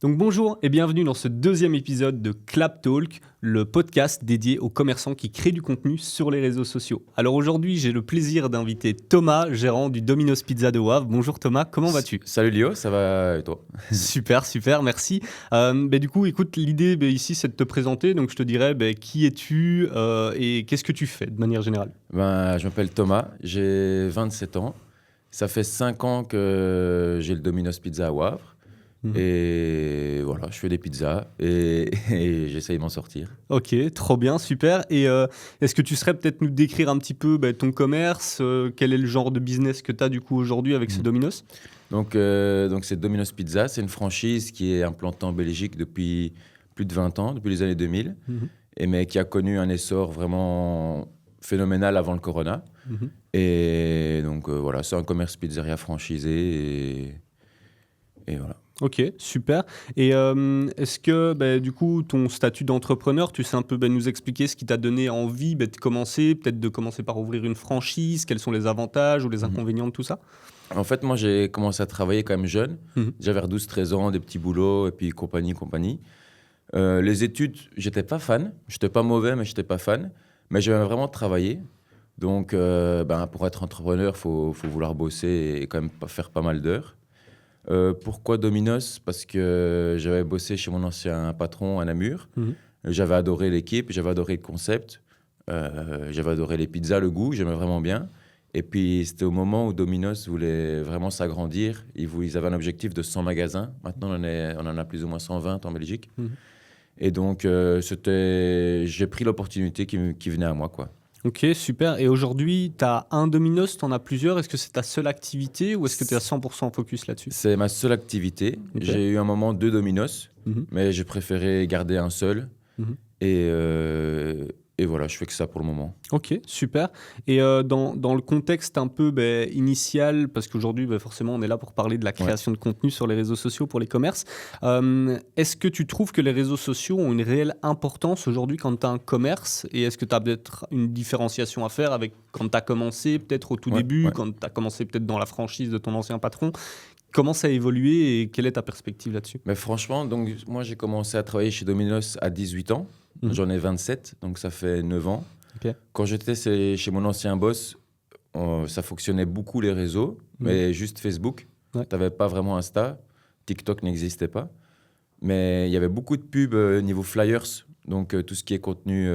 Donc bonjour et bienvenue dans ce deuxième épisode de Clap Talk, le podcast dédié aux commerçants qui créent du contenu sur les réseaux sociaux. Alors aujourd'hui, j'ai le plaisir d'inviter Thomas, gérant du Domino's Pizza de Wavre. Bonjour Thomas, comment vas-tu ? Salut Lio, ça va et toi ? Super, merci. Du coup, écoute, l'idée ici, c'est de te présenter. Donc je te dirais, qui es-tu et qu'est-ce que tu fais de manière générale ? Je m'appelle Thomas, j'ai 27 ans. Ça fait 5 ans que j'ai le Domino's Pizza à Wavre. Et voilà, je fais des pizzas et j'essaye de m'en sortir. Ok, trop bien, super. Et est-ce que tu serais peut-être nous décrire un petit peu ton commerce, quel est le genre de business que tu as du coup aujourd'hui avec ce Domino's ? Donc c'est Domino's Pizza, c'est une franchise qui est implantée en Belgique depuis plus de 20 ans, depuis les années 2000, mais qui a connu un essor vraiment phénoménal avant le Corona. Et donc voilà, c'est un commerce pizzeria franchisé et voilà. Ok, super. Et est-ce que du coup, ton statut d'entrepreneur, tu sais un peu nous expliquer ce qui t'a donné envie de commencer, peut-être de commencer par ouvrir une franchise, quels sont les avantages ou les inconvénients de tout ça ? En fait, moi, j'ai commencé à travailler quand même jeune. Déjà vers 12-13 ans, des petits boulots et puis compagnie. Les études, j'étais pas fan. J'étais pas mauvais, mais j'étais pas fan. Mais j'aimais vraiment travailler. Donc, pour être entrepreneur, faut vouloir bosser et quand même faire pas mal d'heures. Pourquoi Domino's ? Parce que j'avais bossé chez mon ancien patron à Namur. J'avais adoré l'équipe, j'avais adoré le concept, j'avais adoré les pizzas, le goût, j'aimais vraiment bien. Et puis c'était au moment où Domino's voulait vraiment s'agrandir. Ils avaient un objectif de 100 magasins. Maintenant, on en a plus ou moins 120 en Belgique. Et donc, j'ai pris l'opportunité qui venait à moi, quoi. Ok, super. Et aujourd'hui, tu as un Domino's, tu en as plusieurs. Est-ce que c'est ta seule activité ou est-ce que tu es à 100% focus là-dessus ? C'est ma seule activité. Okay. J'ai eu un moment 2 Domino's, mais j'ai préféré garder un seul. Et voilà, je fais que ça pour le moment. Ok, super. Et dans le contexte un peu initial, parce qu'aujourd'hui, forcément, on est là pour parler de la création de contenu sur les réseaux sociaux pour les commerces, est-ce que tu trouves que les réseaux sociaux ont une réelle importance aujourd'hui quand tu as un commerce ? Et est-ce que tu as peut-être une différenciation à faire avec quand tu as commencé, peut-être au tout début, quand tu as commencé peut-être dans la franchise de ton ancien patron ? Comment ça a évolué et quelle est ta perspective là-dessus ? Mais franchement, donc, moi, j'ai commencé à travailler chez Domino's à 18 ans. J'en ai 27, donc ça fait 9 ans. Okay. Quand j'étais chez mon ancien boss, ça fonctionnait beaucoup les réseaux, mais juste Facebook. Tu n'avais pas vraiment Insta. TikTok n'existait pas. Mais il y avait beaucoup de pubs niveau flyers, donc tout ce qui est contenu,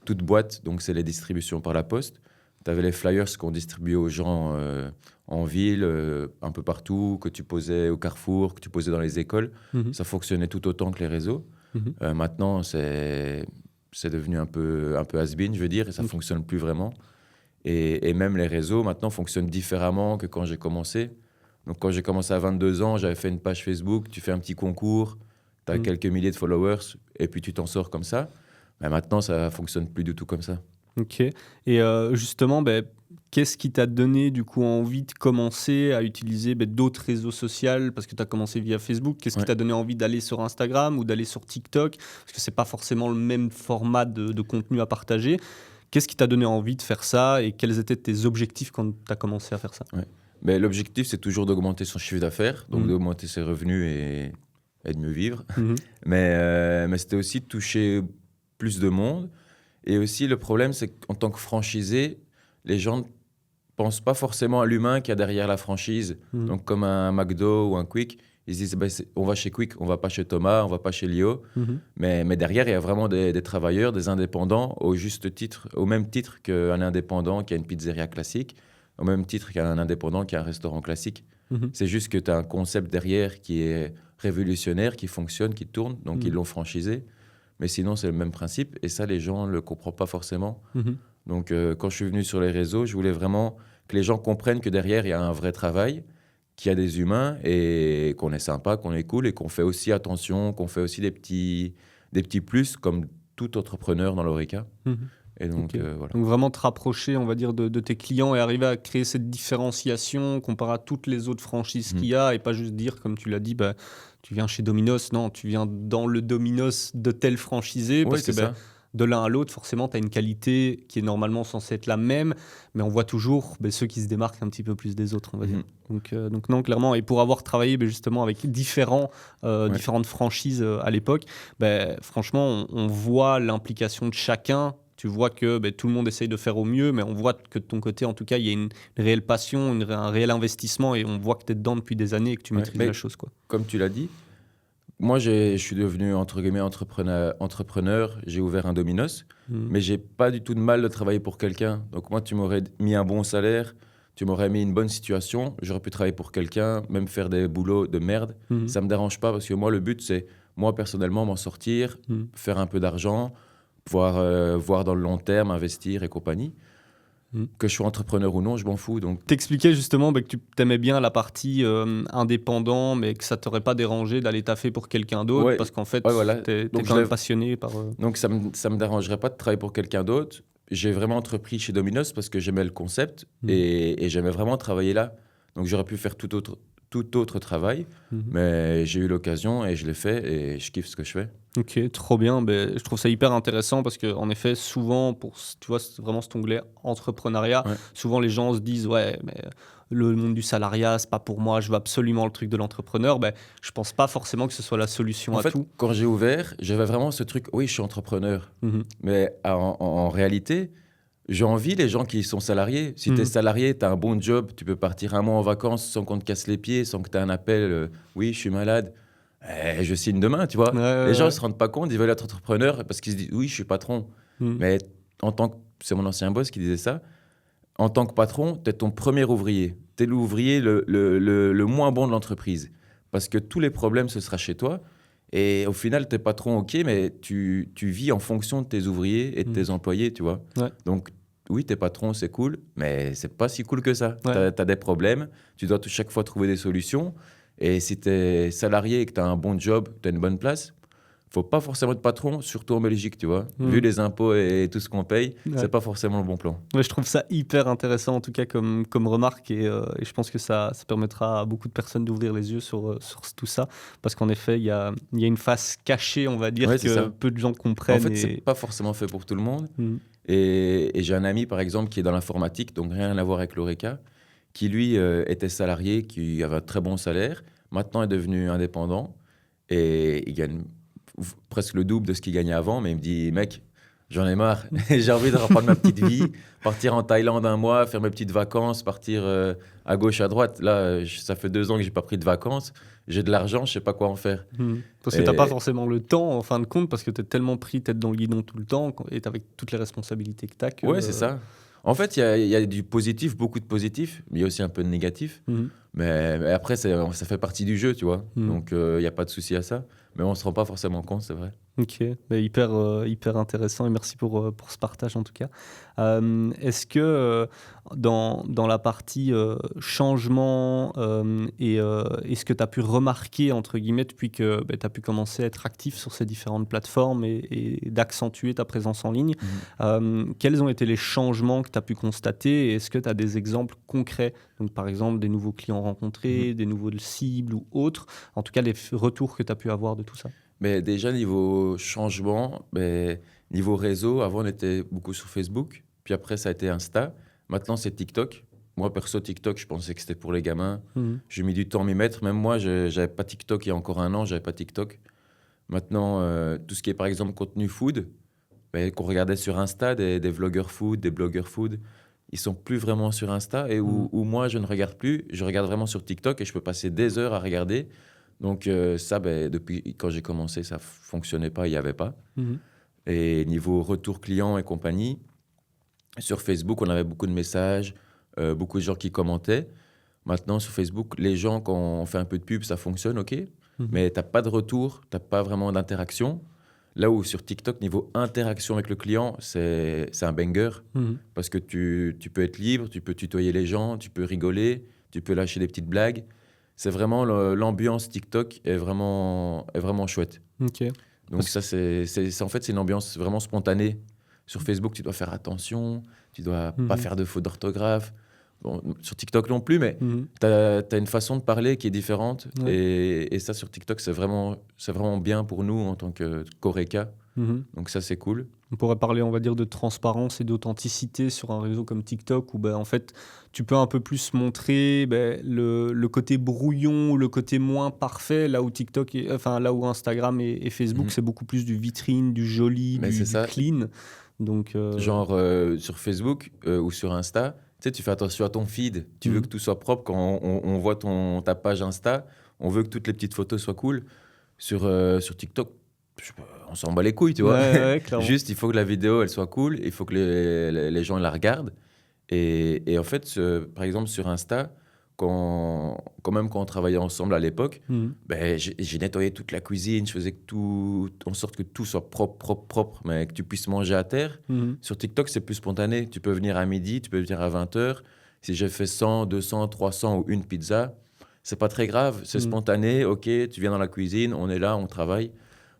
toute boîte, donc c'est les distributions par la poste. Tu avais les flyers qu'on distribuait aux gens en ville, un peu partout, que tu posais au Carrefour, que tu posais dans les écoles. Ça fonctionnait tout autant que les réseaux. Maintenant, c'est devenu un peu has-been, je veux dire, et ça ne fonctionne plus vraiment. Et même les réseaux, maintenant, fonctionnent différemment que quand j'ai commencé. Donc, quand j'ai commencé à 22 ans, j'avais fait une page Facebook, tu fais un petit concours, tu as quelques milliers de followers, et puis tu t'en sors comme ça. Mais maintenant, ça ne fonctionne plus du tout comme ça. Ok. Et justement, qu'est-ce qui t'a donné du coup envie de commencer à utiliser d'autres réseaux sociaux ? Parce que tu as commencé via Facebook. Qu'est-ce qui t'a donné envie d'aller sur Instagram ou d'aller sur TikTok ? Parce que ce n'est pas forcément le même format de contenu à partager. Qu'est-ce qui t'a donné envie de faire ça et quels étaient tes objectifs quand tu as commencé à faire ça ? Mais l'objectif, c'est toujours d'augmenter son chiffre d'affaires, donc d'augmenter ses revenus et de mieux vivre. Mais c'était aussi de toucher plus de monde. Et aussi, le problème, c'est qu'en tant que franchisé, les gens ne pensent pas forcément à l'humain qu'il y a derrière la franchise. Donc, comme un McDo ou un Quick, ils se disent on va chez Quick, on va pas chez Thomas, on va pas chez Lio. Mais derrière, il y a vraiment des travailleurs, des indépendants, au même titre qu'un indépendant qui a une pizzeria classique, au même titre qu'un indépendant qui a un restaurant classique. C'est juste que tu as un concept derrière qui est révolutionnaire, qui fonctionne, qui tourne, donc ils l'ont franchisé. Mais sinon, c'est le même principe. Et ça, les gens ne le comprennent pas forcément. Donc, quand je suis venu sur les réseaux, je voulais vraiment que les gens comprennent que derrière, il y a un vrai travail, qu'il y a des humains et qu'on est sympa, qu'on est cool et qu'on fait aussi attention, qu'on fait aussi des petits plus comme tout entrepreneur dans l'Horeca. Et donc, voilà. Donc, vraiment te rapprocher, on va dire, de tes clients et arriver à créer cette différenciation comparé à toutes les autres franchises qu'il y a et pas juste dire, comme tu l'as dit, tu viens chez Domino's. Non, tu viens dans le Domino's de tel franchisé parce que de l'un à l'autre, forcément, tu as une qualité qui est normalement censée être la même, mais on voit toujours ceux qui se démarquent un petit peu plus des autres, on va dire. Donc non, clairement, et pour avoir travaillé justement avec différentes franchises à l'époque, franchement, on voit l'implication de chacun. Tu vois que tout le monde essaye de faire au mieux, mais on voit que de ton côté, en tout cas, il y a une réelle passion, un réel investissement, et on voit que tu es dedans depuis des années et que tu maîtrises la chose, quoi. Comme tu l'as dit, moi, je suis devenu, entre guillemets, entrepreneur. J'ai ouvert un Domino's, mais j'ai pas du tout de mal de travailler pour quelqu'un. Donc moi, tu m'aurais mis un bon salaire, tu m'aurais mis une bonne situation, j'aurais pu travailler pour quelqu'un, même faire des boulots de merde. Ça me dérange pas, parce que moi, le but, c'est, moi, personnellement, m'en sortir, faire un peu d'argent, pouvoir voir dans le long terme, investir et compagnie. Que je sois entrepreneur ou non, je m'en fous. Donc, t'expliquais justement que tu aimais bien la partie indépendant, mais que ça t'aurait pas dérangé d'aller taffer pour quelqu'un d'autre, parce qu'en fait, t'es quand même passionné par... Donc ça me dérangerait pas de travailler pour quelqu'un d'autre. J'ai vraiment entrepris chez Domino's parce que j'aimais le concept et j'aimais vraiment travailler là. Donc j'aurais pu faire tout autre travail, mais j'ai eu l'occasion et je l'ai fait et je kiffe ce que je fais. Ok, trop bien. Je trouve ça hyper intéressant parce qu'en effet, souvent, tu vois, c'est vraiment cet onglet entrepreneuriat, souvent les gens se disent « Ouais, mais le monde du salariat, c'est pas pour moi, je veux absolument le truc de l'entrepreneur. » Je pense pas forcément que ce soit la solution à tout. Quand j'ai ouvert, j'avais vraiment ce truc « Oui, je suis entrepreneur. Mais en réalité, j'ai envie les gens qui sont salariés. Si tu es salarié, tu as un bon job, tu peux partir un mois en vacances sans qu'on te casse les pieds, sans que tu aies un appel oui, je suis malade. Je signe demain, tu vois. Les gens ne se rendent pas compte, ils veulent être entrepreneurs parce qu'ils se disent « Oui, je suis patron. » Mais c'est mon ancien boss qui disait ça. En tant que patron, tu es ton premier ouvrier. Tu es l'ouvrier le moins bon de l'entreprise. Parce que tous les problèmes, ce sera chez toi. Et au final, tu es patron, ok, mais tu vis en fonction de tes ouvriers et de tes employés, tu vois. Donc, oui, t'es patron, c'est cool, mais c'est pas si cool que ça. T'as des problèmes, tu dois chaque fois trouver des solutions. Et si t'es salarié et que t'as un bon job, t'as une bonne place, faut pas forcément être patron, surtout en Belgique, tu vois. Vu les impôts et tout ce qu'on paye, c'est pas forcément le bon plan. Je trouve ça hyper intéressant, en tout cas, comme remarque. Et je pense que ça permettra à beaucoup de personnes d'ouvrir les yeux sur tout ça. Parce qu'en effet, il y a une face cachée, on va dire, que peu de gens comprennent. En fait, c'est pas forcément fait pour tout le monde. Et j'ai un ami, par exemple, qui est dans l'informatique, donc rien à voir avec l'Oreca, qui, lui, était salarié, qui avait un très bon salaire. Maintenant, est devenu indépendant. Et il gagne presque le double de ce qu'il gagnait avant, mais il me dit, mec, j'en ai marre, j'ai envie de reprendre ma petite vie, partir en Thaïlande un mois, faire mes petites vacances, partir à gauche, à droite. Là, ça fait 2 ans que j'ai pas pris de vacances, j'ai de l'argent, je sais pas quoi en faire. Parce que t'as pas forcément le temps, en fin de compte, parce que t'es tellement pris tête dans le guidon tout le temps, et avec toutes les responsabilités que t'as. Ouais, c'est ça. En fait, il y a du positif, beaucoup de positif, mais il y a aussi un peu de négatif. Mais après, ça fait partie du jeu, tu vois. Donc, il n'y a pas de souci à ça. Mais on ne se rend pas forcément compte, c'est vrai. Ok, hyper intéressant et merci pour ce partage en tout cas. Est-ce que dans la partie changement et ce que tu as pu remarquer entre guillemets depuis que tu as pu commencer à être actif sur ces différentes plateformes et d'accentuer ta présence en ligne, quels ont été les changements que tu as pu constater et est-ce que tu as des exemples concrets, donc par exemple des nouveaux clients rencontrés, des nouveaux cibles ou autres, en tout cas les retours que tu as pu avoir de tout ça? Mais déjà, niveau changement, niveau réseau, avant on était beaucoup sur Facebook, puis après ça a été Insta, maintenant c'est TikTok. Moi perso, TikTok, je pensais que c'était pour les gamins. J'ai mis du temps à m'y mettre. Même moi, j'avais pas TikTok il y a encore un an, j'avais pas TikTok. Maintenant, tout ce qui est par exemple contenu food, qu'on regardait sur Insta, des vlogueurs food, des blogueurs food, ils sont plus vraiment sur Insta et où moi je ne regarde plus, je regarde vraiment sur TikTok et je peux passer des heures à regarder. Donc ça, depuis quand j'ai commencé, ça fonctionnait pas, il y avait pas. Et niveau retour client et compagnie, sur Facebook, on avait beaucoup de messages, beaucoup de gens qui commentaient. Maintenant, sur Facebook, les gens, quand on fait un peu de pub, ça fonctionne, ok. Mais tu n'as pas de retour, tu n'as pas vraiment d'interaction. Là où sur TikTok, niveau interaction avec le client, c'est un banger. Parce que tu peux être libre, tu peux tutoyer les gens, tu peux rigoler, tu peux lâcher des petites blagues. C'est vraiment l'ambiance TikTok est vraiment chouette. Okay. Donc ça, c'est en fait, c'est une ambiance vraiment spontanée. Sur Facebook, tu dois faire attention, tu dois pas faire de fautes d'orthographe. Bon, sur TikTok non plus, mais tu as une façon de parler qui est différente. Et ça, sur TikTok, c'est vraiment bien pour nous en tant qu'Oreca. Donc ça, c'est cool. On pourrait parler, on va dire, de transparence et d'authenticité sur un réseau comme TikTok où en fait, tu peux un peu plus montrer le côté brouillon ou le côté moins parfait, là où là où Instagram et Facebook, c'est beaucoup plus du vitrine, du joli, du clean. Donc, genre sur Facebook ou sur Insta, tu sais, tu fais attention à ton feed. Tu veux que tout soit propre quand on voit ta page Insta. On veut que toutes les petites photos soient cool. Sur TikTok, on s'en bat les couilles, tu vois. Ouais, Juste, il faut que la vidéo, elle soit cool. Il faut que les gens la regardent. Et en fait, par exemple, sur Insta, quand on travaillait ensemble à l'époque, j'ai nettoyé toute la cuisine. Je faisais en sorte que tout soit propre, mais que tu puisses manger à terre. Sur TikTok, c'est plus spontané. Tu peux venir à midi, tu peux venir à 20h. Si j'ai fait 100, 200, 300 ou une pizza, c'est pas très grave. C'est spontané. OK, tu viens dans la cuisine, on est là, on travaille.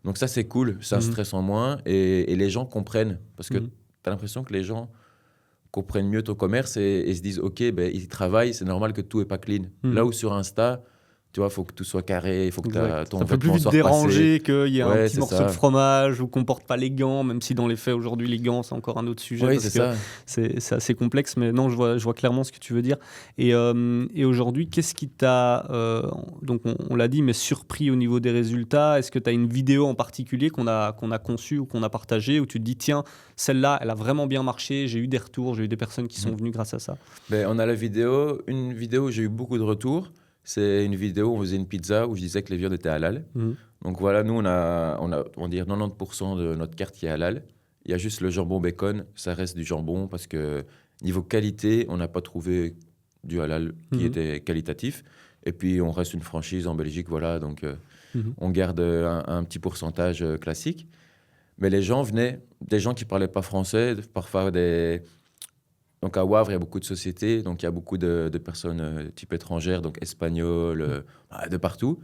Donc ça, c'est cool. C'est un stress en moins. Et les gens comprennent. Parce que tu as l'impression que les gens comprennent mieux ton commerce et se disent, OK, ils travaillent, c'est normal que tout n'est pas clean. Là où sur Insta, tu vois, il faut que tout soit carré, il faut que ton ça peut plus vite déranger qu'il y ait un petit morceau de fromage ou qu'on porte pas les gants, même si dans les faits, aujourd'hui, les gants, c'est encore un autre sujet. Oui, parce que c'est assez complexe, mais non, je vois clairement ce que tu veux dire. Et aujourd'hui, qu'est-ce qui t'a, donc on l'a dit, mais surpris au niveau des résultats? Est-ce que tu as une vidéo en particulier qu'on a conçue ou qu'on a partagée, où tu te dis, tiens, celle-là, elle a vraiment bien marché, j'ai eu des retours, j'ai eu des personnes qui sont venues grâce à ça? On a une vidéo où j'ai eu beaucoup de retours. C'est une vidéo où on faisait une pizza où je disais que les viandes étaient halal. Donc voilà, nous, on va dire 90% de notre carte qui est halal. Il y a juste le jambon bacon, ça reste du jambon parce que niveau qualité, on n'a pas trouvé du halal qui était qualitatif. Et puis, on reste une franchise en Belgique, voilà, donc on garde un petit pourcentage classique. Mais les gens venaient, des gens qui ne parlaient pas français, parfois Donc à Wavre, il y a beaucoup de sociétés, donc il y a beaucoup de personnes type étrangères, donc espagnoles, de partout,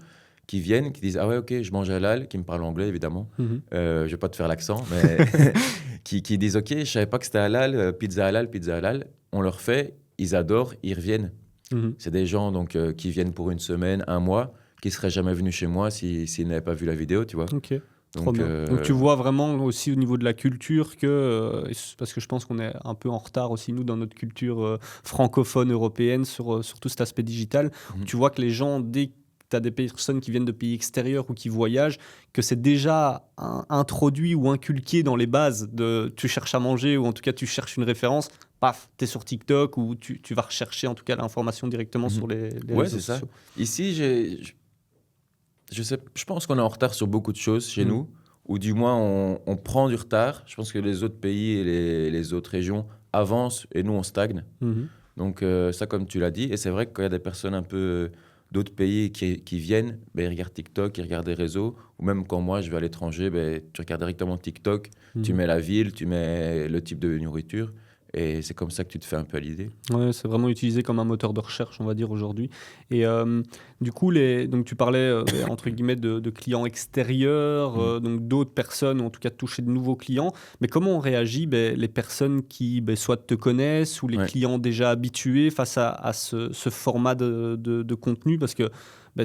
qui viennent, qui disent « Ah ouais, ok, je mange halal », qui me parlent anglais évidemment, je vais pas te faire l'accent, mais qui disent « Ok, je savais pas que c'était halal, pizza halal », on leur fait, ils adorent, ils reviennent. C'est des gens donc, qui viennent pour une semaine, un mois, qui seraient jamais venus chez moi s'ils n'avaient pas vu la vidéo, tu vois. Ok. Donc tu vois vraiment aussi au niveau de la culture parce que je pense qu'on est un peu en retard aussi nous dans notre culture francophone européenne sur tout cet aspect digital. Tu vois que les gens, dès que tu as des personnes qui viennent de pays extérieurs ou qui voyagent, que c'est déjà introduit ou inculqué dans les bases de tu cherches à manger ou en tout cas tu cherches une référence, paf, tu es sur TikTok ou tu vas rechercher en tout cas l'information directement sur les réseaux sociaux. Ça. Ici, je pense qu'on est en retard sur beaucoup de choses chez nous, ou du moins on prend du retard. Je pense que les autres pays et les autres régions avancent et nous on stagne. Donc ça, comme tu l'as dit, et c'est vrai que quand il y a des personnes un peu d'autres pays qui viennent, ils regardent TikTok, ils regardent des réseaux, ou même quand moi je vais à l'étranger, tu regardes directement TikTok, tu mets la ville, tu mets le type de nourriture. Et c'est comme ça que tu te fais un peu à l'idée. Ouais, c'est vraiment utilisé comme un moteur de recherche, on va dire, aujourd'hui. Et du coup, donc tu parlais, entre guillemets, de clients extérieurs, donc d'autres personnes, ou en tout cas de toucher de nouveaux clients. Mais comment on réagit, les personnes qui soit te connaissent ou les clients déjà habitués face à ce format de contenu? Parce que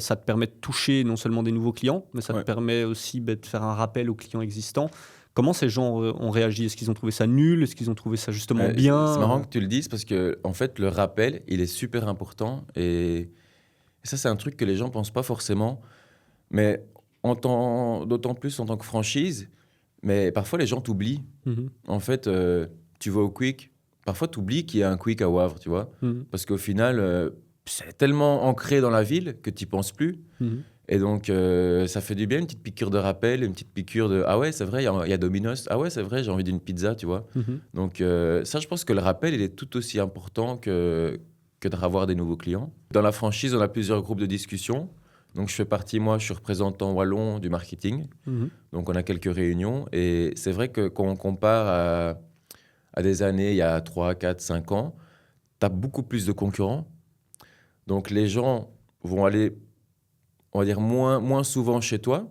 ça te permet de toucher non seulement des nouveaux clients, mais ça te permet aussi de faire un rappel aux clients existants. Comment ces gens ont réagi? Est-ce qu'ils ont trouvé ça nul? Est-ce qu'ils ont trouvé ça justement bien? C'est marrant que tu le dises parce que en fait, le rappel, il est super important. Et ça, c'est un truc que les gens ne pensent pas forcément. Mais d'autant plus en tant que franchise, mais parfois les gens t'oublient. En fait, tu vas au Quick, parfois tu oublies qu'il y a un Quick à Wavre, tu vois. Parce qu'au final, c'est tellement ancré dans la ville que tu n'y penses plus. Et donc, ça fait du bien, une petite piqûre de rappel, une petite piqûre de « Ah ouais, c'est vrai, il y a Domino's. Ah ouais, c'est vrai, j'ai envie d'une pizza, tu vois. » Donc, ça, je pense que le rappel, il est tout aussi important que de avoir des nouveaux clients. Dans la franchise, on a plusieurs groupes de discussion. Donc, je fais partie, moi, je suis représentant wallon du marketing. Donc, on a quelques réunions. Et c'est vrai que quand on compare à des années, il y a 3, 4, 5 ans, tu as beaucoup plus de concurrents. Donc, les gens vont aller, on va dire, moins souvent chez toi.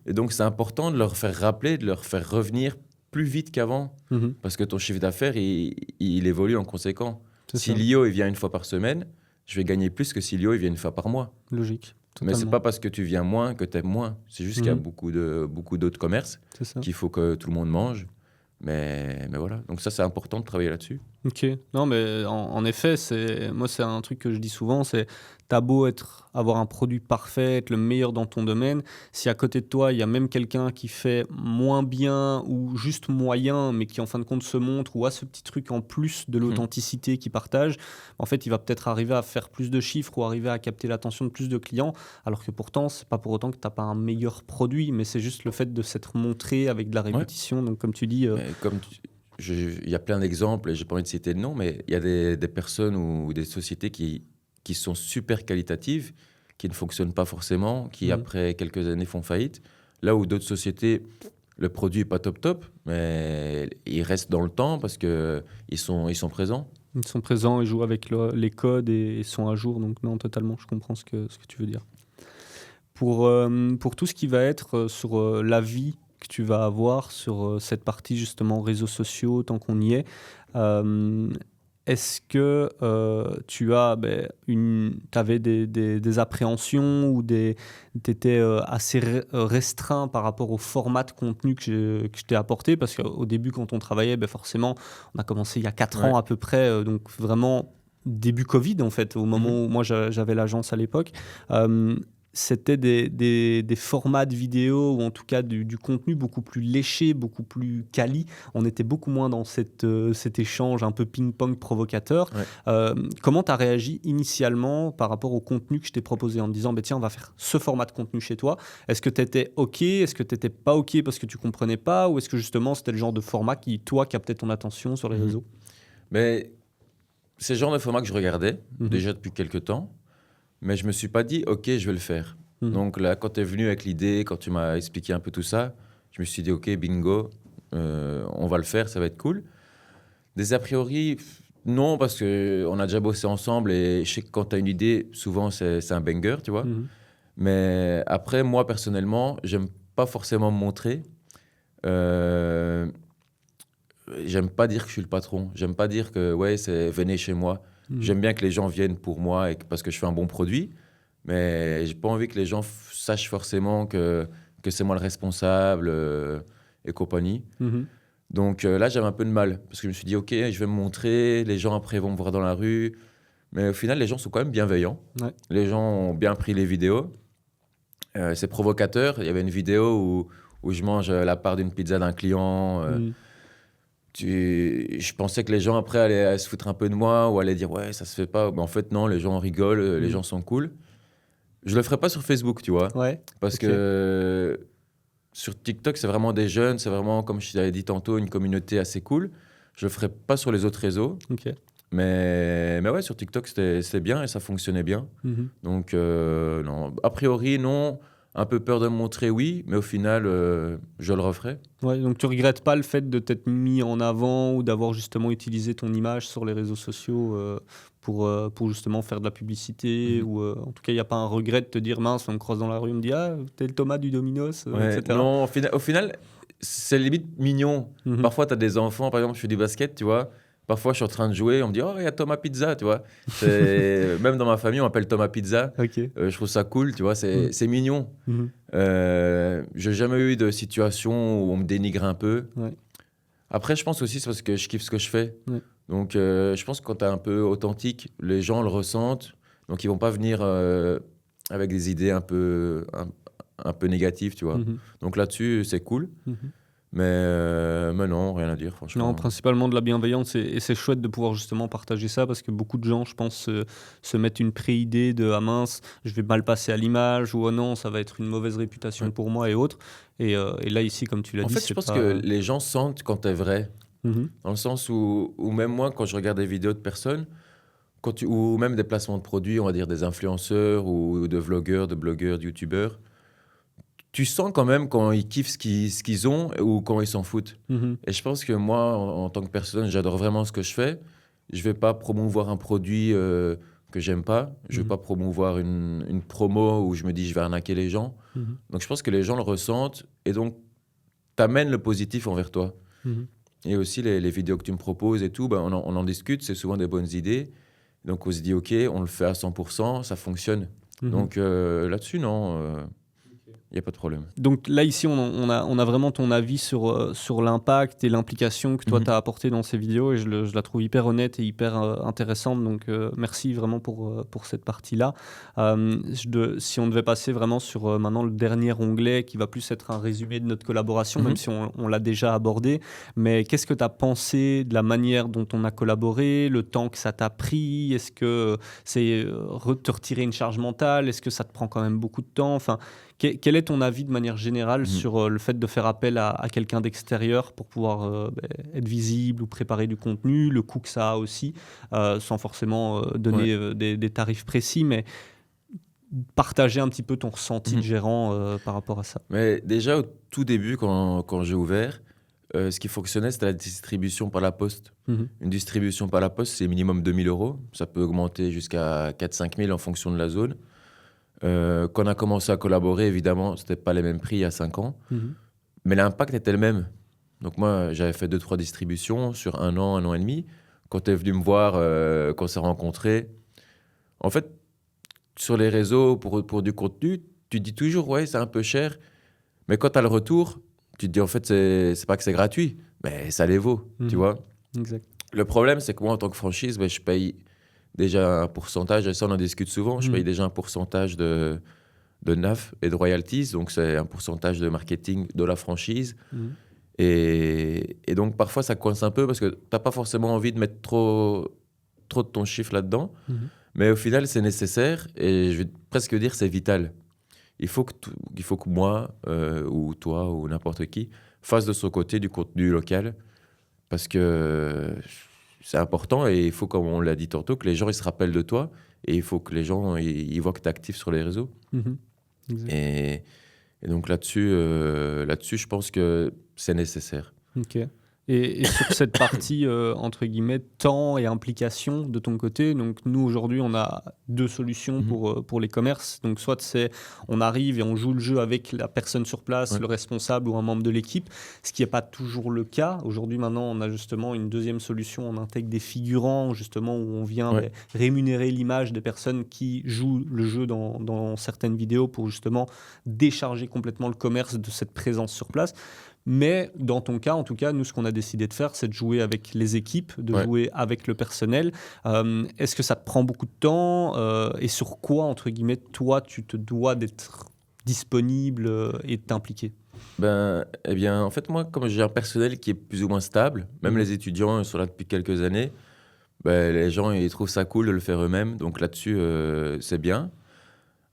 Et donc, c'est important de leur faire rappeler, de leur faire revenir plus vite qu'avant. Parce que ton chiffre d'affaires, il évolue en conséquence. Si Lio, il vient une fois par semaine, je vais gagner plus que si Lio, il vient une fois par mois. Logique. Mais c'est pas parce que tu viens moins que tu aimes moins. C'est juste qu'il y a beaucoup d'autres commerces qu'il faut que tout le monde mange. Mais voilà, donc ça c'est important de travailler là-dessus. Ok, non mais en effet, moi c'est un truc que je dis souvent, c'est t'as beau avoir un produit parfait, être le meilleur dans ton domaine, si à côté de toi il y a même quelqu'un qui fait moins bien ou juste moyen, mais qui en fin de compte se montre ou a ce petit truc en plus de l'authenticité qu'il partage, en fait il va peut-être arriver à faire plus de chiffres ou arriver à capter l'attention de plus de clients, alors que pourtant c'est pas pour autant que t'as pas un meilleur produit, mais c'est juste le fait de s'être montré avec de la répétition, donc comme tu dis... Il y a plein d'exemples, et je n'ai pas envie de citer de nom, mais il y a des personnes ou des sociétés qui sont super qualitatives, qui ne fonctionnent pas forcément, qui après quelques années font faillite. Là où d'autres sociétés, le produit n'est pas top, mais ils restent dans le temps parce qu'ils sont présents. Ils sont présents, ils jouent avec les codes et sont à jour, donc non, totalement, je comprends ce que tu veux dire. Pour tout ce qui va être sur la vie que tu vas avoir sur cette partie justement réseaux sociaux, tant qu'on y est, est-ce que tu avais des appréhensions ou tu étais assez restreint par rapport au format de contenu que je t'ai apporté? Parce qu'au début, quand on travaillait, vraiment, on a commencé il y a 4 ans à peu près, donc vraiment début Covid en fait, au moment où moi j'avais l'agence à l'époque. C'était des formats de vidéos ou en tout cas du contenu beaucoup plus léché, beaucoup plus quali. On était beaucoup moins dans cet échange un peu ping-pong provocateur. Comment tu as réagi initialement par rapport au contenu que je t'ai proposé en te disant tiens, on va faire ce format de contenu chez toi? Est-ce que tu étais OK? Est-ce que tu n'étais pas OK parce que tu ne comprenais pas? Ou est-ce que justement c'était le genre de format qui, toi, captait ton attention sur les réseaux? Mais c'est le genre de format que je regardais déjà depuis quelques temps. Mais je ne me suis pas dit, OK, je vais le faire. Donc là, quand tu es venu avec l'idée, quand tu m'as expliqué un peu tout ça, je me suis dit, OK, bingo, on va le faire, ça va être cool. Des a priori, non, parce qu'on a déjà bossé ensemble et je sais que quand tu as une idée, souvent c'est un banger, tu vois. Mais après, moi, personnellement, j'aime pas forcément me montrer. J'aime pas dire que je suis le patron. J'aime pas dire que, venez chez moi. J'aime bien que les gens viennent pour moi parce que je fais un bon produit, mais j'ai pas envie que les gens sachent forcément que c'est moi le responsable et compagnie. Donc là, j'avais un peu de mal parce que je me suis dit, OK, je vais me montrer, les gens après vont me voir dans la rue. Mais au final, les gens sont quand même bienveillants. Les gens ont bien pris les vidéos. C'est provocateur. Il y avait une vidéo où je mange la part d'une pizza d'un client. Je pensais que les gens après allaient se foutre un peu de moi ou allaient dire ouais ça se fait pas, mais en fait non, les gens rigolent, les gens sont cool. Je le ferai pas sur Facebook, tu vois, parce que sur TikTok c'est vraiment des jeunes, c'est vraiment comme je t'avais dit tantôt une communauté assez cool. Je le ferai pas sur les autres réseaux, mais ouais, sur TikTok c'était bien et ça fonctionnait bien. Donc non, a priori non. Un peu peur de me montrer, oui, mais au final, je le referai. Ouais, donc tu regrettes pas le fait de t'être mis en avant ou d'avoir justement utilisé ton image sur les réseaux sociaux pour justement faire de la publicité ou en tout cas, il n'y a pas un regret de te dire mince, on me croise dans la rue, on me dit ah, t'es le Thomas du Domino's, etc. Non, au final, c'est limite mignon. Parfois, tu as des enfants, par exemple, je fais du basket, tu vois. Parfois, je suis en train de jouer, on me dit « Oh, il y a Thomas Pizza », tu vois. Même dans ma famille, on m'appelle Thomas Pizza. Je trouve ça cool, tu vois, c'est mignon. J'ai jamais eu de situation où on me dénigre un peu. Après, je pense aussi c'est parce que je kiffe ce que je fais. Donc, je pense que quand tu es un peu authentique, les gens le ressentent. Donc, ils vont pas venir avec des idées un peu négatives, tu vois. Donc, là-dessus, c'est cool. Mais non, rien à dire, franchement. Non, principalement de la bienveillance et c'est chouette de pouvoir justement partager ça parce que beaucoup de gens, je pense, se mettent une pré-idée de « Ah mince, je vais mal passer à l'image » ou « Oh non, ça va être une mauvaise réputation pour moi » et autres. Et là, ici, comme tu l'as dit, en fait, je pense que les gens sentent quand t'es vrai. Dans le sens où même moi, quand je regarde des vidéos de personnes, ou même des placements de produits, on va dire des influenceurs ou de vlogueurs, de blogueurs, de youtubeurs, tu sens quand même quand ils kiffent ce qu'ils ont ou quand ils s'en foutent. Et je pense que moi, en tant que personne, j'adore vraiment ce que je fais. Je vais pas promouvoir un produit que j'aime pas. Je vais pas promouvoir une promo où je me dis je vais arnaquer les gens. Donc je pense que les gens le ressentent et donc t'amènes le positif envers toi. Et aussi les vidéos que tu me proposes et tout, on en discute, c'est souvent des bonnes idées. Donc on se dit ok, on le fait à 100%, ça fonctionne. Donc là-dessus, non, il n'y a pas de problème. Donc là, ici, on a vraiment ton avis sur l'impact et l'implication que toi, tu as apporté dans ces vidéos, et je la trouve hyper honnête et hyper intéressante. Donc merci vraiment pour cette partie-là. Si on devait passer vraiment sur maintenant le dernier onglet, qui va plus être un résumé de notre collaboration, même si on l'a déjà abordé, mais qu'est-ce que tu as pensé de la manière dont on a collaboré, le temps que ça t'a pris? Est-ce que c'est te retirer une charge mentale? Est-ce que ça te prend quand même beaucoup de temps? Enfin, quel est ton avis de manière générale sur le fait de faire appel à quelqu'un d'extérieur pour pouvoir être visible ou préparer du contenu, le coût que ça a aussi, sans forcément donner des tarifs précis, mais partager un petit peu ton ressenti de gérant par rapport à ça? Mais déjà, au tout début, quand j'ai ouvert, ce qui fonctionnait, c'était la distribution par la poste. Une distribution par la poste, c'est minimum 2 000 €. Ça peut augmenter jusqu'à 4 000 - 5 000 en fonction de la zone. Quand on a commencé à collaborer, évidemment, ce n'était pas les mêmes prix il y a 5 ans. Mais l'impact était le même. Donc moi, j'avais fait 2-3 distributions sur 1 an et demi. Quand tu es venu me voir, quand on s'est rencontrés, en fait, sur les réseaux, pour du contenu, tu te dis toujours, ouais, c'est un peu cher. Mais quand tu as le retour, tu te dis, en fait, c'est pas que c'est gratuit, mais ça les vaut, tu vois. Exact. Le problème, c'est que moi, en tant que franchise, je paye déjà un pourcentage, et ça, on en discute souvent, je paye déjà un pourcentage de NAF et de royalties, donc c'est un pourcentage de marketing de la franchise. Et donc, parfois, ça coince un peu parce que tu n'as pas forcément envie de mettre trop de ton chiffre là-dedans. Mais au final, c'est nécessaire et je vais presque dire c'est vital. Il faut que moi, ou toi, ou n'importe qui, fasse de son côté du contenu local parce que c'est important et il faut, comme on l'a dit tantôt, que les gens ils se rappellent de toi et il faut que les gens ils voient que tu es actif sur les réseaux. Et donc là-dessus, je pense que c'est nécessaire. Ok. Et sur cette partie, entre guillemets, temps et implication de ton côté, donc nous, aujourd'hui, on a 2 solutions pour les commerces. Donc soit on arrive et on joue le jeu avec la personne sur place, le responsable ou un membre de l'équipe, ce qui n'est pas toujours le cas. Aujourd'hui, maintenant, on a justement une deuxième solution. On intègre des figurants, justement, où on vient rémunérer l'image des personnes qui jouent le jeu dans certaines vidéos pour justement décharger complètement le commerce de cette présence sur place. Mais dans ton cas, en tout cas, nous, ce qu'on a décidé de faire, c'est de jouer avec les équipes, de jouer avec le personnel. Est-ce que ça te prend beaucoup de temps et sur quoi, entre guillemets, toi, tu te dois d'être disponible et de t'impliquer? Eh bien, en fait, moi, comme j'ai un personnel qui est plus ou moins stable, même les étudiants ils sont là depuis quelques années, les gens ils trouvent ça cool de le faire eux-mêmes. Donc là-dessus, c'est bien.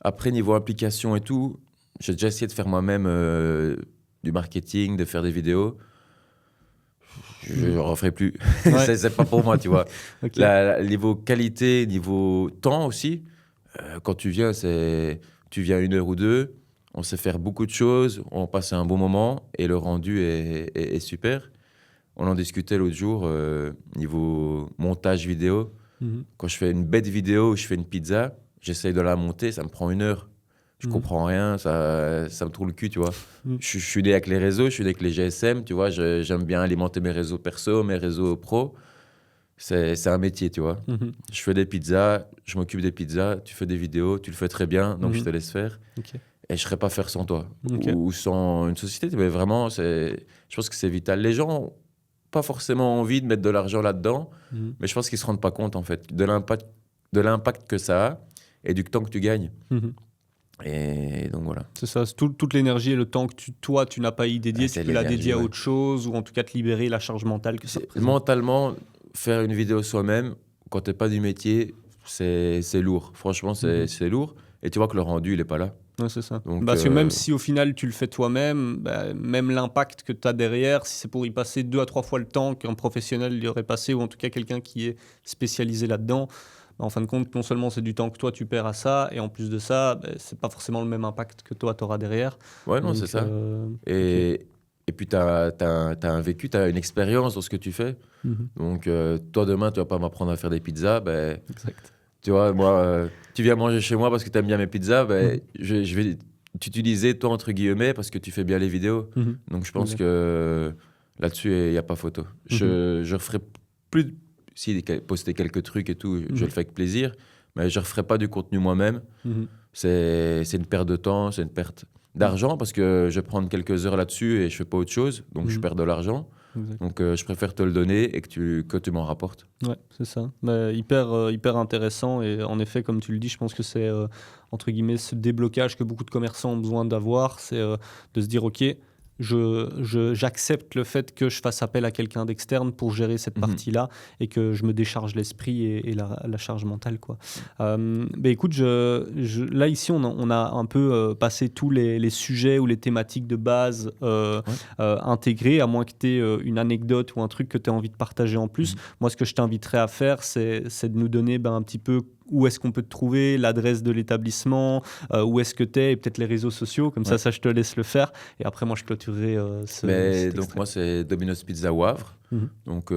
Après, niveau implication et tout, j'ai déjà essayé de faire moi-même du marketing, de faire des vidéos. Je ne referai plus. C'est pas pour moi, tu vois. Niveau qualité, niveau temps aussi, quand tu viens, tu viens 1 heure ou 2, on sait faire beaucoup de choses, on passe un bon moment et le rendu est super. On en discutait l'autre jour, niveau montage vidéo. Quand je fais une bête vidéo ou je fais une pizza, j'essaye de la monter, ça me prend 1 heure. Je comprends rien, ça me trouve le cul, tu vois. Je suis né avec les réseaux, je suis né avec les GSM, tu vois. J'aime bien alimenter mes réseaux perso, mes réseaux pro. C'est un métier, tu vois. Je fais des pizzas, je m'occupe des pizzas, tu fais des vidéos, tu le fais très bien, donc je te laisse faire. Et je ne saurais pas faire sans toi ou sans une société. Mais vraiment, je pense que c'est vital. Les gens n'ont pas forcément envie de mettre de l'argent là-dedans, mais je pense qu'ils ne se rendent pas compte, en fait, de l'impact que ça a et du temps que tu gagnes. Et donc voilà. C'est ça, toute l'énergie et le temps que toi, tu n'as pas y dédié, tu peux la dédier à autre chose ou en tout cas te libérer la charge mentale que ça représente. Mentalement, faire une vidéo soi-même, quand tu n'es pas du métier, c'est lourd. Franchement, c'est lourd. Et tu vois que le rendu, il n'est pas là. Ouais, c'est ça. Donc, parce que même si au final tu le fais toi-même, même l'impact que tu as derrière, si c'est pour y passer 2 à 3 fois le temps qu'un professionnel y aurait passé, ou en tout cas quelqu'un qui est spécialisé là-dedans, en fin de compte, non seulement c'est du temps que toi tu perds à ça, et en plus de ça, c'est pas forcément le même impact que toi tu auras derrière. Ouais, non, c'est ça. Et puis tu as un vécu, tu as une expérience dans ce que tu fais. Donc toi, demain, tu vas pas m'apprendre à faire des pizzas. Exact. Tu vois, moi, tu viens manger chez moi parce que tu aimes bien mes pizzas, je vais t'utiliser, toi, entre guillemets, parce que tu fais bien les vidéos. Donc je pense que là-dessus, il n'y a pas photo. Je referai plus... Si poster quelques trucs et tout, je le fais avec plaisir, mais je ne referai pas du contenu moi-même. c'est une perte de temps, c'est une perte d'argent parce que je vais prendre quelques heures là-dessus et je fais pas autre chose, donc je perds de l'argent. Exact. Donc je préfère te le donner et que tu m'en rapportes. Ouais, c'est ça. Hyper intéressant et en effet, comme tu le dis, je pense que c'est entre guillemets ce déblocage que beaucoup de commerçants ont besoin d'avoir, c'est de se dire ok, j'accepte le fait que je fasse appel à quelqu'un d'externe pour gérer cette partie-là et que je me décharge l'esprit et la charge mentale, quoi. Écoute, là ici on a un peu passé tous les sujets ou les thématiques de base intégrés, à moins que tu aies une anecdote ou un truc que tu aies envie de partager en plus. Moi, ce que je t'inviterais à faire, c'est de nous donner un petit peu où est-ce qu'on peut te trouver, l'adresse de l'établissement, où est-ce que tu es, et peut-être les réseaux sociaux, comme ça je te laisse le faire. Et après, moi, je clôturerai donc, moi, c'est Domino's Pizza Wavre. Donc,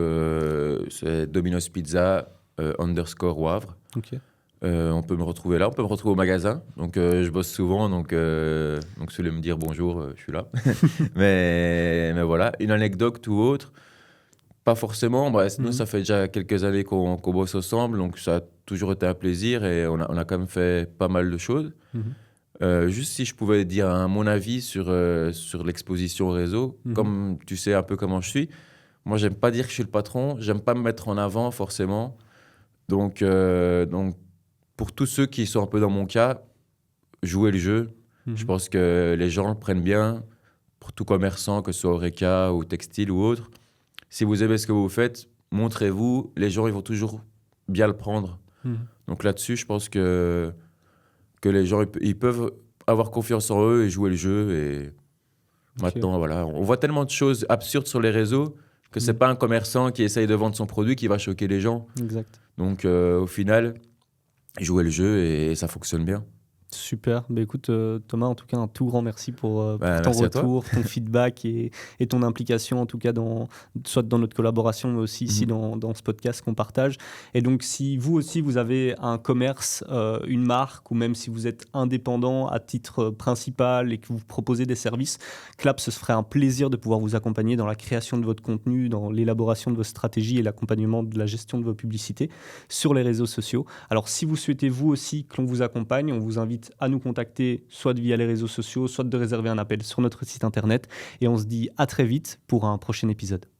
c'est Domino's Pizza _ Wavre. Okay. On peut me retrouver là, on peut me retrouver au magasin. Donc, je bosse souvent, donc si vous voulez me dire bonjour, je suis là. mais voilà, une anecdote ou autre, pas forcément. Nous, ça fait déjà quelques années qu'on bosse ensemble, donc ça a toujours été un plaisir et on a quand même fait pas mal de choses. Juste si je pouvais dire mon avis sur l'exposition au réseau, comme tu sais un peu comment je suis, moi, j'aime pas dire que je suis le patron, j'aime pas me mettre en avant forcément. Donc pour tous ceux qui sont un peu dans mon cas, jouez le jeu. Je pense que les gens le prennent bien. Pour tout commerçant, que ce soit Horeca ou textile ou autre, si vous aimez ce que vous faites, montrez-vous. Les gens, ils vont toujours bien le prendre. Donc là-dessus, je pense que les gens, ils peuvent avoir confiance en eux et jouer le jeu. Et maintenant, voilà, on voit tellement de choses absurdes sur les réseaux que c'est pas un commerçant qui essaye de vendre son produit qui va choquer les gens. Exact. Donc au final, jouer le jeu et ça fonctionne bien. Super. Écoute, Thomas, en tout cas, un tout grand merci pour ton merci retour, ton feedback et ton implication, en tout cas, soit dans notre collaboration, mais aussi ici dans ce podcast qu'on partage. Et donc, si vous aussi, vous avez un commerce, une marque, ou même si vous êtes indépendant à titre principal et que vous proposez des services, Clap, ce serait un plaisir de pouvoir vous accompagner dans la création de votre contenu, dans l'élaboration de vos stratégies et l'accompagnement de la gestion de vos publicités sur les réseaux sociaux. Alors, si vous souhaitez, vous aussi, que l'on vous accompagne, on vous invite à nous contacter, soit via les réseaux sociaux, soit de réserver un appel sur notre site internet. Et on se dit à très vite pour un prochain épisode.